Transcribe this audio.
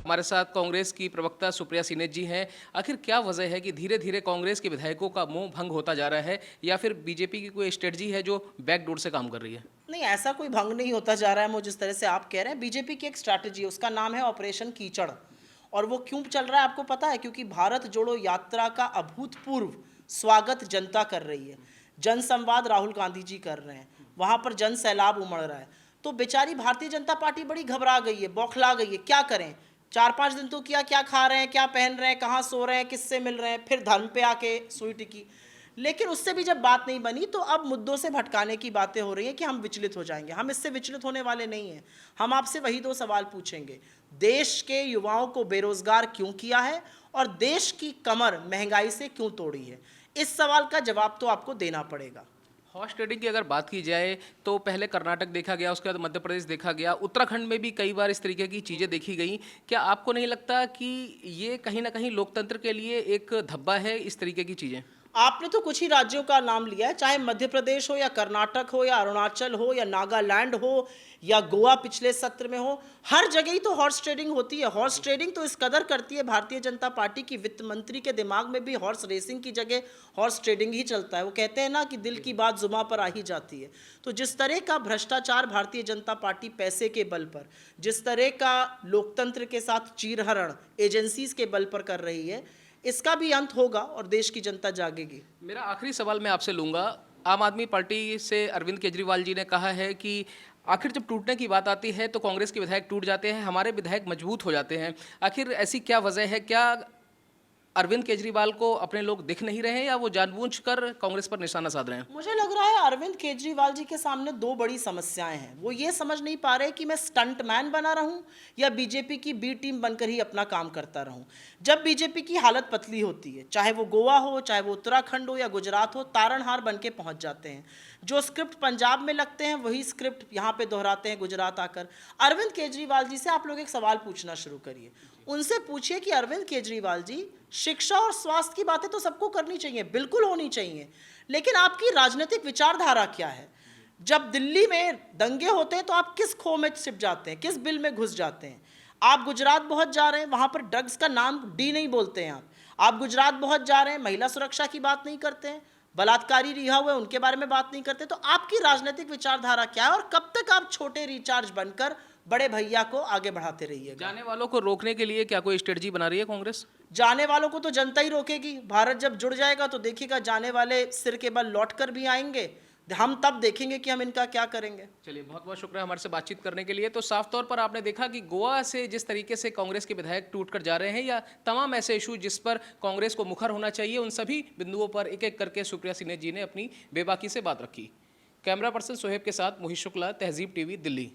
हमारे साथ कांग्रेस की प्रवक्ता सुप्रिया सीनेत जी हैं। आखिर क्या वजह है कि धीरे धीरे कांग्रेस के विधायकों का मोह भंग होता जा रहा है, या फिर बीजेपी की कोई स्ट्रेटजी है जो बैकडोर से काम कर रही है? नहीं, ऐसा कोई भंग नहीं होता जा रहा है। वो जिस तरह से आप कह रहे हैं, बीजेपी की एक स्ट्रैटेजी है, उसका नाम है ऑपरेशन कीचड़। और वो क्यों चल रहा है आपको पता है? क्योंकि भारत जोड़ो यात्रा का अभूतपूर्व स्वागत जनता कर रही है। जन संवाद राहुल गांधी जी कर रहे हैं, वहां पर जन सैलाब उमड़ रहा है। तो बेचारी भारतीय जनता पार्टी बड़ी घबरा गई है, बौखला गई है। क्या करें? 4-5 दिन तो किया, क्या खा रहे हैं, क्या पहन रहे हैं, कहाँ सो रहे हैं, किससे मिल रहे हैं, फिर धर्म पे आके सुई टिकी। लेकिन उससे भी जब बात नहीं बनी, तो अब मुद्दों से भटकाने की बातें हो रही हैं कि हम विचलित हो जाएंगे। हम इससे विचलित होने वाले नहीं हैं। हम आपसे वही 2 सवाल पूछेंगे। देश के युवाओं को बेरोजगार क्यों किया है और देश की कमर महंगाई से क्यों तोड़ी है? इस सवाल का जवाब तो आपको देना पड़ेगा। हॉर्स ट्रेडिंग की अगर बात की जाए तो पहले कर्नाटक देखा गया, उसके बाद मध्य प्रदेश देखा गया, उत्तराखंड में भी कई बार इस तरीके की चीज़ें देखी गई। क्या आपको नहीं लगता कि ये कहीं ना कहीं लोकतंत्र के लिए एक धब्बा है, इस तरीके की चीज़ें? आपने तो कुछ ही राज्यों का नाम लिया है, चाहे मध्य प्रदेश हो या कर्नाटक हो या अरुणाचल हो या नागालैंड हो या गोवा पिछले सत्र में हो। हर जगह ही तो हॉर्स ट्रेडिंग होती है। हॉर्स ट्रेडिंग तो इस कदर करती है भारतीय जनता पार्टी की वित्त मंत्री के दिमाग में भी हॉर्स रेसिंग की जगह हॉर्स ट्रेडिंग ही चलता है। वो कहते हैं ना कि दिल की बात जुबां पर आ ही जाती है। तो जिस तरह का भ्रष्टाचार भारतीय जनता पार्टी पैसे के बल पर, जिस तरह का लोकतंत्र के साथ चीरहरण एजेंसीज के बल पर कर रही है, इसका भी अंत होगा और देश की जनता जागेगी। मेरा आखिरी सवाल मैं आपसे लूँगा। आम आदमी पार्टी से अरविंद केजरीवाल जी ने कहा है कि आखिर जब टूटने की बात आती है तो कांग्रेस के विधायक टूट जाते हैं, हमारे विधायक मजबूत हो जाते हैं। आखिर ऐसी क्या वजह है? क्या अरविंद केजरीवाल को अपने लोग दिख नहीं रहे हैं, या वो जानबूझकर कांग्रेस पर निशाना साध रहे हैं? मुझे लग रहा है अरविंद केजरीवाल जी के सामने 2 बड़ी समस्याएं हैं। वो ये समझ नहीं पा रहे कि मैं स्टंट मैन बना रहूं या बीजेपी की बी टीम बनकर ही अपना काम करता रहूं। जब बीजेपी की हालत पतली होती है, चाहे वो गोवा हो, चाहे वो उत्तराखंड हो या गुजरात हो, तारणहार बन के पहुंच जाते हैं। जो स्क्रिप्ट पंजाब में लगते हैं, वही स्क्रिप्ट यहाँ पे दोहराते हैं गुजरात आकर। अरविंद केजरीवाल जी से आप लोग एक सवाल पूछना शुरू करिए। उनसे पूछिए कि अरविंद केजरीवाल जी, शिक्षा और स्वास्थ्य की बातें तो सबको करनी चाहिए, बिल्कुल होनी चाहिए, लेकिन आपकी राजनीतिक विचारधारा क्या है? जब दिल्ली में दंगे होते हैं तो आप किस खो में छिप जाते हैं, किस बिल में घुस जाते हैं? आप गुजरात बहुत जा रहे हैं, वहां पर ड्रग्स का नाम डी नहीं बोलते हैं आप गुजरात बहुत जा रहे हैं, महिला सुरक्षा की बात नहीं करते हैं, बलात्कारी रिहा हुए उनके बारे में बात नहीं करते। तो आपकी राजनीतिक विचारधारा क्या है और कब तक आप छोटे रिचार्ज बनकर बड़े भैया को आगे बढ़ाते रहिएगा? जाने वालों को रोकने के लिए क्या कोई स्ट्रेटजी बना रही है कांग्रेस? जाने वालों को तो जनता ही रोकेगी। भारत जब जुड़ जाएगा तो देखिएगा, जाने वाले सिर के बल लौट कर भी आएंगे। हम तब देखेंगे कि हम इनका क्या करेंगे। चलिए, बहुत बहुत शुक्रिया हमारे से बातचीत करने के लिए। तो साफ तौर पर आपने देखा कि गोवा से जिस तरीके से कांग्रेस के विधायक टूट कर जा रहे हैं, या तमाम ऐसे इशू जिस पर कांग्रेस को मुखर होना चाहिए, उन सभी बिंदुओं पर एक एक करके सुप्रिया सीनेत जी ने अपनी बेबाकी से बात रखी। कैमरा पर्सन सोहेब के साथ मोहित शुक्ला, तहजीब टीवी, दिल्ली।